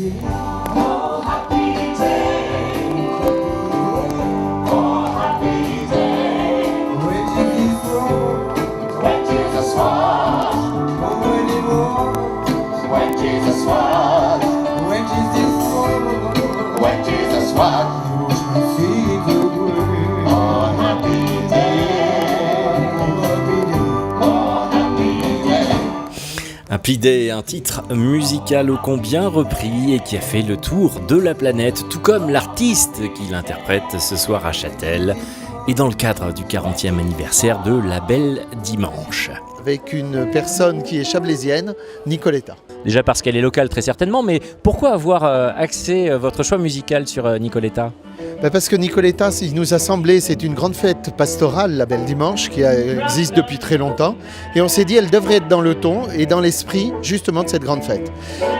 Oh, happy day. Oh, happy day. When Jesus was. When Jesus was. When Jesus was. Oh, happy day. Oh, happy day. Happy Day, un titre musical ô combien repris et qui a fait le tour de la planète, tout comme l'artiste qui l'interprète ce soir à Châtel et dans le cadre du 40e anniversaire de La Belle Dimanche. Avec une personne qui est chablaisienne, Nicoletta. Déjà parce qu'elle est locale très certainement, mais pourquoi avoir axé votre choix musical sur Nicoletta ? Parce que Nicoletta, il nous a semblé, c'est une grande fête pastorale, la Belle Dimanche, qui existe depuis très longtemps. Et on s'est dit, elle devrait être dans le ton et dans l'esprit, justement, de cette grande fête.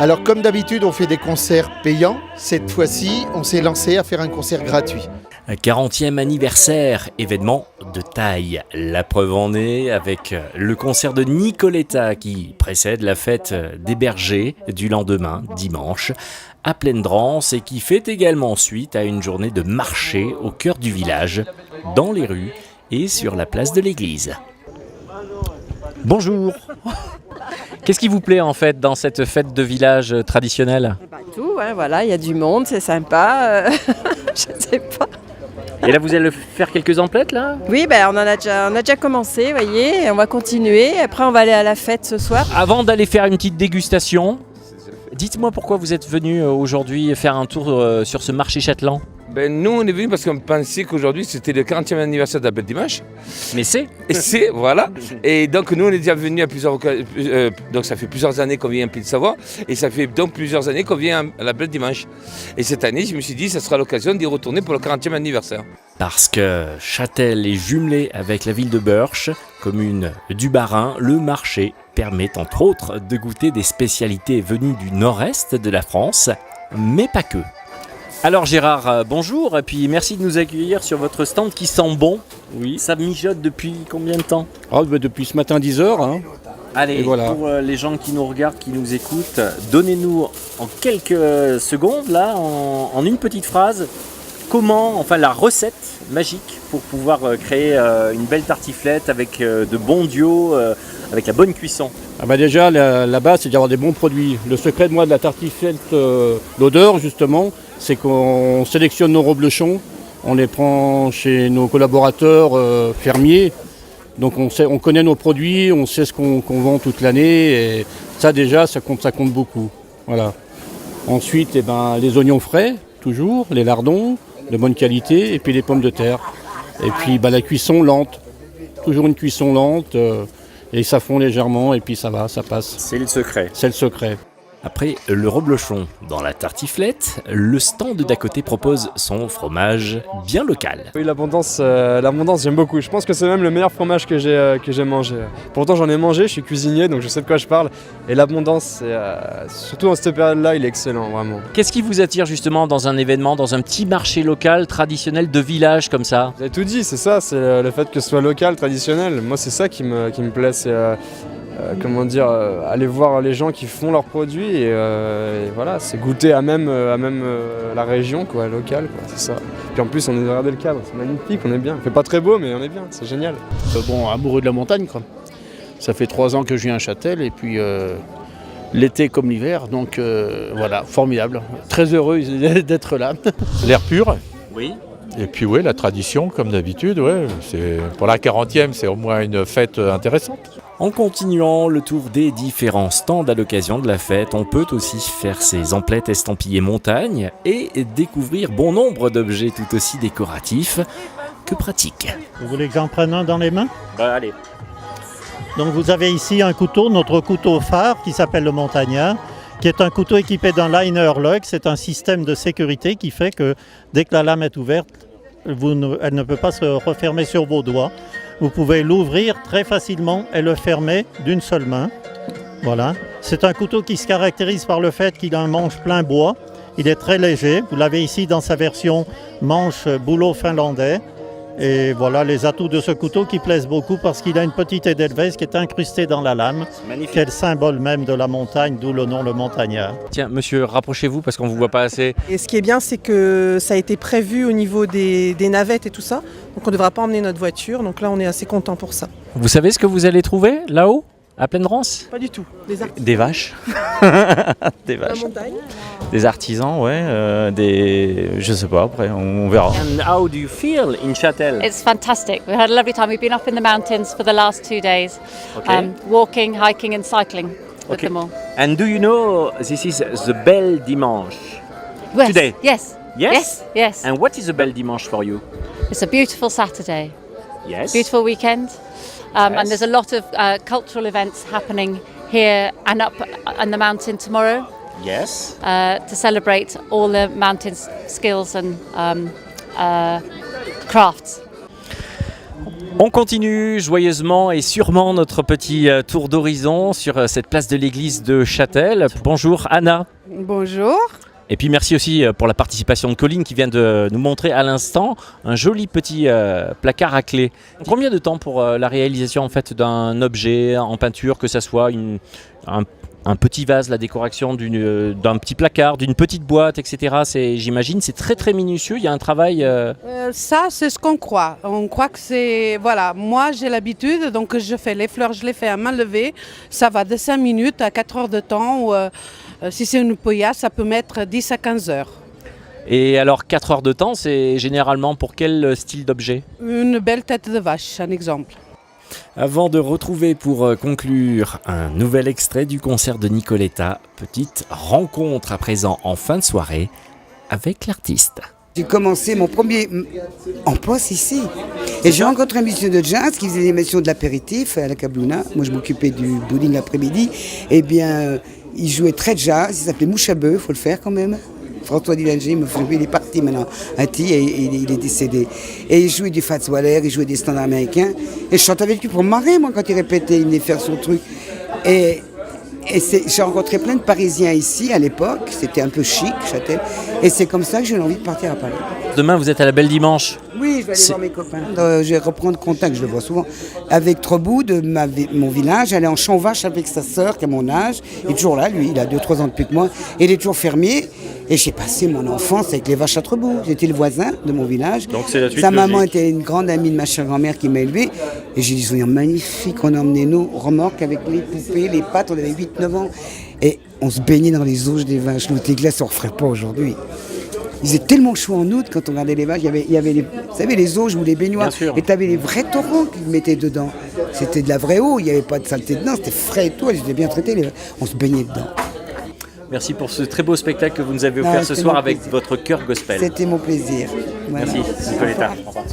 Alors, comme d'habitude, on fait des concerts payants. Cette fois-ci, on s'est lancé à faire un concert gratuit. 40e anniversaire, événement de taille. La preuve en est avec le concert de Nicoletta qui précède la fête des bergers du lendemain, dimanche, à Pleine-Drance et qui fait également suite à une journée de marché au cœur du village, dans les rues et sur la place de l'église. Bonjour. Qu'est-ce qui vous plaît en fait dans cette fête de village traditionnelle ? Tout, hein, voilà, il y a du monde, c'est sympa, je ne sais pas. Et là vous allez faire quelques emplettes là ? Oui, on a déjà commencé, vous voyez, et on va continuer, après on va aller à la fête ce soir. Avant d'aller faire une petite dégustation, dites-moi pourquoi vous êtes venu aujourd'hui faire un tour sur ce marché châtelan ? Nous, on est venus parce qu'on pensait qu'aujourd'hui, c'était le 40e anniversaire de la Belle Dimanche. Mais c'est voilà. Et donc, nous, on est déjà venus à plusieurs occasions. Donc, ça fait plusieurs années qu'on vient à Pays de Savoie. Et ça fait donc plusieurs années qu'on vient à la Belle Dimanche. Et cette année, je me suis dit, ça sera l'occasion d'y retourner pour le 40e anniversaire. Parce que Châtel est jumelé avec la ville de Birch, commune du Bas-Rhin, le marché permet entre autres de goûter des spécialités venues du nord-est de la France, mais pas que. Alors Gérard, bonjour, et puis merci de nous accueillir sur votre stand qui sent bon. Oui. Ça mijote depuis combien de temps ? Depuis ce matin 10h. Hein. Allez, voilà. Pour les gens qui nous regardent, qui nous écoutent, donnez-nous en quelques secondes, là, en une petite phrase, la recette magique pour pouvoir créer une belle tartiflette avec de bons duos, avec la bonne cuisson. Déjà, la base, c'est d'avoir des bons produits. Le secret de la tartiflette, l'odeur justement, c'est qu'on sélectionne nos reblochons, on les prend chez nos collaborateurs fermiers. Donc on connaît nos produits, on sait ce qu'on vend toute l'année et ça déjà, ça compte beaucoup. Voilà. Ensuite, les oignons frais, toujours, les lardons de bonne qualité et puis les pommes de terre. Et puis la cuisson lente, toujours une cuisson lente et ça fond légèrement et puis ça va, ça passe. C'est le secret. C'est le secret. Après le reblochon dans la tartiflette, le stand d'à côté propose son fromage bien local. Oui, l'abondance j'aime beaucoup. Je pense que c'est même le meilleur fromage que j'ai mangé. Pourtant j'en ai mangé, je suis cuisinier donc je sais de quoi je parle. Et l'abondance, surtout dans cette période-là, il est excellent vraiment. Qu'est-ce qui vous attire justement dans un événement, dans un petit marché local traditionnel de village comme ça ? Vous avez tout dit, c'est ça, c'est le fait que ce soit local, traditionnel. Moi c'est ça qui me plaît, c'est aller voir les gens qui font leurs produits et voilà, c'est goûter à même la région quoi, locale quoi, c'est ça. Puis en plus on est regardé le cadre, c'est magnifique, on est bien. Il fait pas très beau mais on est bien, c'est génial. Amoureux de la montagne quoi. Ça fait 3 ans que je viens à Châtel et puis l'été comme l'hiver, donc voilà, formidable. Très heureux d'être là. L'air pur. Oui. Et puis la tradition comme d'habitude, c'est pour la 40e, c'est au moins une fête intéressante. En continuant le tour des différents stands à l'occasion de la fête, on peut aussi faire ses emplettes estampillées montagne et découvrir bon nombre d'objets tout aussi décoratifs que pratiques. Vous voulez que j'en prenne un dans les mains ? Allez. Donc vous avez ici un couteau, notre couteau phare qui s'appelle le Montagnard, qui est un couteau équipé d'un liner lug. C'est un système de sécurité qui fait que dès que la lame est ouverte, elle ne peut pas se refermer sur vos doigts. Vous pouvez l'ouvrir très facilement et le fermer d'une seule main. Voilà. C'est un couteau qui se caractérise par le fait qu'il a un manche plein bois. Il est très léger. Vous l'avez ici dans sa version manche bouleau finlandais. Et voilà les atouts de ce couteau qui plaisent beaucoup parce qu'il a une petite édelweiss qui est incrustée dans la lame, qui est le symbole même de la montagne, d'où le nom le montagnard. Tiens, monsieur, rapprochez-vous parce qu'on ne vous voit pas assez. Et ce qui est bien, c'est que ça a été prévu au niveau des navettes et tout ça. Donc on ne devra pas emmener notre voiture. Donc là, on est assez content pour ça. Vous savez ce que vous allez trouver là-haut, à Pleine Rance? Pas du tout. Des vaches. Des La vaches. montagne. Des artisans, ouais. Je sais pas, après, on verra. And how do you feel in Châtel? It's fantastic. We had a lovely time. We've been up in the mountains for the last 2 days, Okay. walking, hiking and cycling with Okay. them all. And do you know this is the Belle Dimanche? Yes, Today? Yes. Yes? Yes. Yes. And what is the Belle Dimanche for you? It's a beautiful Saturday. Yes. Beautiful weekend. And there's a lot of cultural events happening here and up on the mountain tomorrow Yes. to celebrate all the mountain skills and crafts. On continue joyeusement et sûrement notre petit tour d'horizon sur cette place de l'église de Châtel. Bonjour Anna. Bonjour. Et puis merci aussi pour la participation de Colline qui vient de nous montrer à l'instant un joli petit placard à clé. Combien de temps pour la réalisation en fait d'un objet en peinture, que ça soit un petit vase, la décoration d'un petit placard, d'une petite boîte, etc. J'imagine c'est très très minutieux, il y a un travail... Ça, c'est ce qu'on croit. On croit que c'est... Voilà, moi j'ai l'habitude, donc je fais les fleurs, je les fais à main levée. Ça va de 5 minutes à 4 heures de temps. Ou, si c'est une poya, ça peut mettre 10 à 15 heures. Et alors 4 heures de temps, c'est généralement pour quel style d'objet? Une belle tête de vache, un exemple. Avant de retrouver pour conclure un nouvel extrait du concert de Nicoletta, petite rencontre à présent en fin de soirée avec l'artiste. J'ai commencé mon premier en poste ici. Et j'ai rencontré un musicien de jazz qui faisait des émissions de l'apéritif à la Cablouna. Moi, je m'occupais du bowling l'après-midi. Eh bien, il jouait très jazz. Il s'appelait Mouchabeu, il faut le faire quand même. François Dillanger, il est parti maintenant à Ti et il est décédé. Et il jouait du Fats Waller, il jouait des standards américains. Et je chantais avec lui pour me marrer, moi, quand il répétait, il venait faire son truc. Et j'ai rencontré plein de Parisiens ici à l'époque, c'était un peu chic, Châtel. Et c'est comme ça que j'ai eu envie de partir à Paris. Demain, vous êtes à la Belle Dimanche. Oui, je vais aller voir mes copains. Je vais reprendre contact, je le vois souvent, avec Trebout de mon village. Aller en champ vache avec sa sœur qui a mon âge. Il est toujours là, lui, il a 2-3 ans de plus que moi. Et il est toujours fermier. Et j'ai passé mon enfance avec les vaches à Trebout. J'étais le voisin de mon village. Donc c'est la suite Sa maman logique. était une grande amie de ma chère grand-mère qui m'a élevé. Et j'ai des souvenirs magnifiques. On a emmené nos remorques avec les poupées, les pattes. On avait 8-9 ans. Et on se baignait dans les auges des vaches. L'eau des glaces, on ne referait pas aujourd'hui. Il faisait tellement chaud en août quand on regardait les vaches. Il y avait les, vous savez, les auges ou les baignoires. Et tu avais les vrais torrents qu'ils mettaient dedans. C'était de la vraie eau. Il n'y avait pas de saleté dedans. C'était frais et tout. Elles étaient bien traitées. On se baignait dedans. Merci pour ce très beau spectacle que vous nous avez offert ce soir avec votre chœur gospel. C'était mon plaisir. Voilà. Merci, Nicoletta. Au revoir.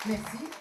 Merci.